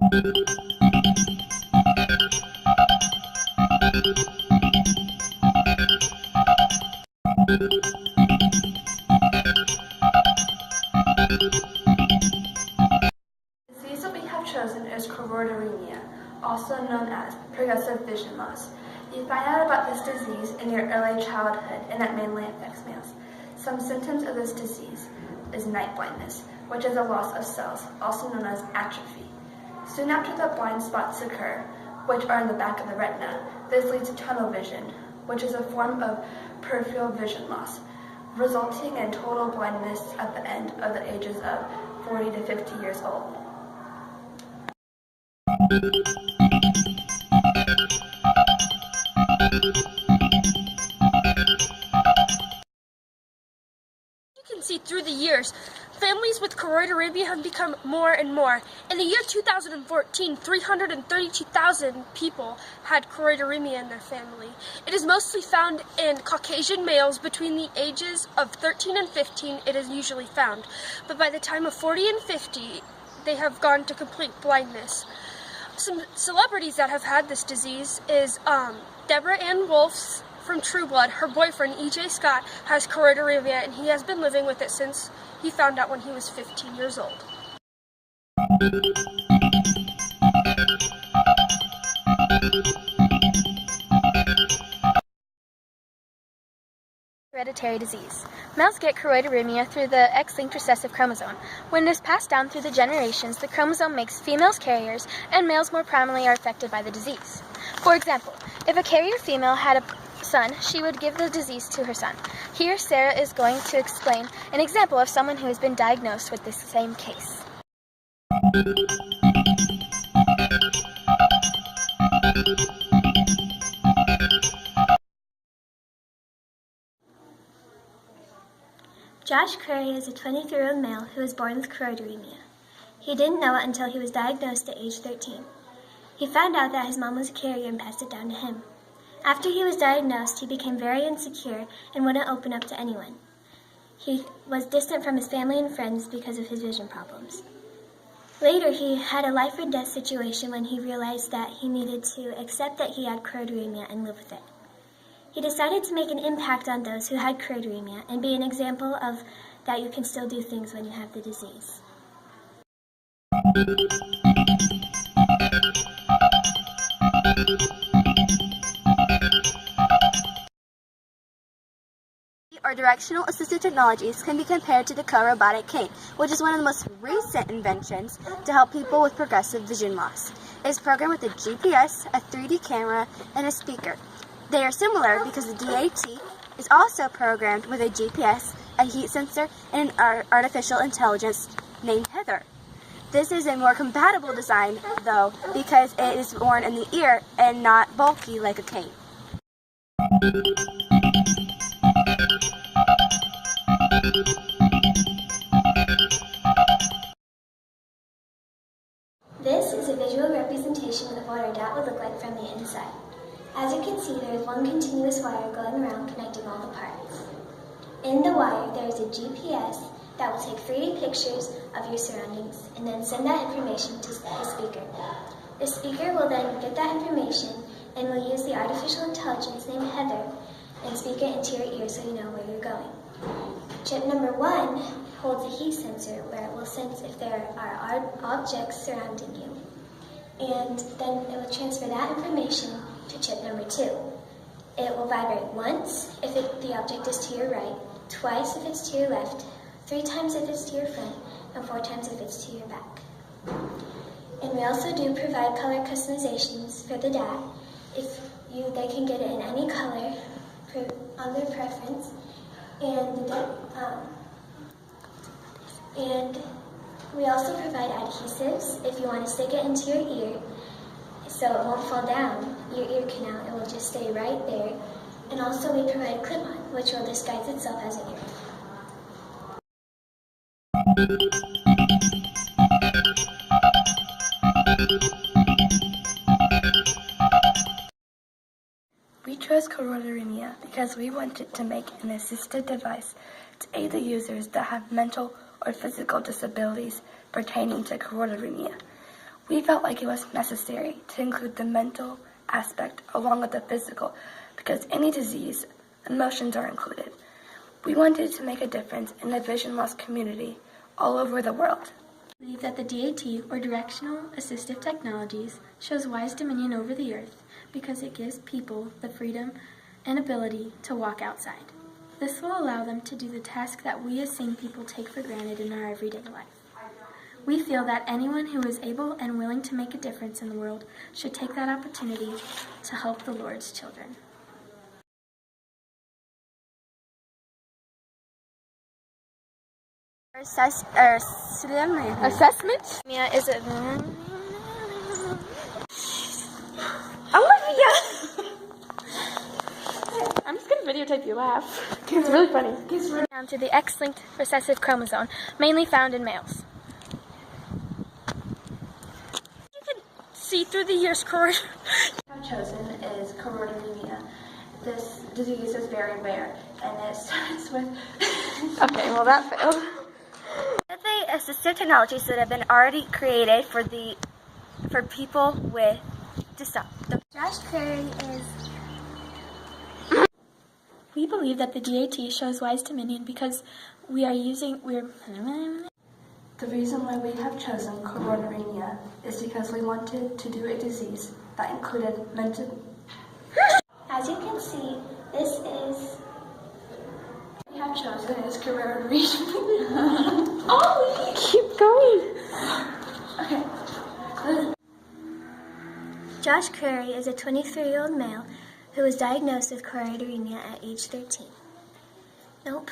disease that we have chosen is choroideremia, also known as progressive vision loss. You find out about this disease in your early childhood, and it mainly affects males. Some symptoms of this disease is night blindness, which is a loss of cells, also known as atrophy. Soon after the blind spots occur, which are in the back of the retina, this leads to tunnel vision, which is a form of peripheral vision loss, resulting in total blindness at the end of the ages of 40 to 50 years old. You can see through the years, families with choroideremia have become more and more. In the year 2014, 332,000 people had choroideremia in their family. It is mostly found in Caucasian males between the ages of 13 and 15, it is usually found. But by the time of 40 and 50, they have gone to complete blindness. Some celebrities that have had this disease is Deborah Ann Wolfe from True Blood. Her boyfriend, E.J. Scott, has choroideremia, and he has been living with it since he found out when he was 15 years old. Hereditary disease. Males get choroideremia through the X-linked recessive chromosome. When it is passed down through the generations, the chromosome makes females carriers, and males more prominently are affected by the disease. For example, if a carrier female had a son, she would give the disease to her son. Here, Sarah is going to explain an example of someone who has been diagnosed with this same case. Josh Curry is a 23-year-old male who was born with choroideremia. He didn't know it until he was diagnosed at age 13. He found out that his mom was a carrier and passed it down to him. After he was diagnosed, he became very insecure and wouldn't open up to anyone. He was distant from his family and friends because of his vision problems. Later, he had a life or death situation when he realized that he needed to accept that he had choroideremia and live with it. He decided to make an impact on those who had choroideremia and be an example of that you can still do things when you have the disease. Or directional assistive technologies can be compared to the co-robotic cane, which is one of the most recent inventions to help people with progressive vision loss. It is programmed with a GPS, a 3D camera, and a speaker. They are similar because the DAT is also programmed with a GPS, a heat sensor, and an artificial intelligence named Heather. This is a more compatible design, though, because it is worn in the ear and not bulky like a cane. This is a visual representation of what our DAT would look like from the inside. As you can see, there is one continuous wire going around connecting all the parts. In the wire, there is a GPS that will take 3D pictures of your surroundings and then send that information to the speaker. The speaker will then get that information and will use the artificial intelligence named Heather and speak it into your ear so you know where you're going. Chip number 1 holds a heat sensor where it will sense if there are objects surrounding you. And then it will transfer that information to chip number 2. It will vibrate once if the object is to your right, twice if it's to your left, 3 times if it's to your front, and 4 times if it's to your back. And we also do provide color customizations for the DAT. They can get it in any color on their preference. And we also provide adhesives if you want to stick it into your ear so it won't fall down your ear canal, it will just stay right there. And also we provide clip-on, which will disguise itself as an ear. We chose choroideremia because we wanted to make an assistive device to aid the users that have mental or physical disabilities pertaining to choroideremia. We felt like it was necessary to include the mental aspect along with the physical because any disease, emotions are included. We wanted to make a difference in the vision loss community all over the world. We believe that the DAT, or Directional Assistive Technologies, shows wise dominion over the earth because it gives people the freedom and ability to walk outside. This will allow them to do the task that we as sane people take for granted in our everyday life. We feel that anyone who is able and willing to make a difference in the world should take that opportunity to help the Lord's children. Assessment? Mia, is it? Olivia! I'm just gonna videotape you laugh. It's really funny. Down to the X-linked recessive chromosome, mainly found in males. You can see through the years, Corey. I've chosen is choroideremia. This disease is very rare, and it starts with... Okay, well that failed. The assistive technologies that have been already created for people with dyslexia. Josh Curry is We believe that the DAT shows wise dominion because we're The reason why we have chosen choroideremia is because we wanted to do a disease that included mental... As you can see, this is We have chosen is choroideremia. Keep going. Josh Curry is a 23-year-old male who was diagnosed with choroideremia at age 13. Nope.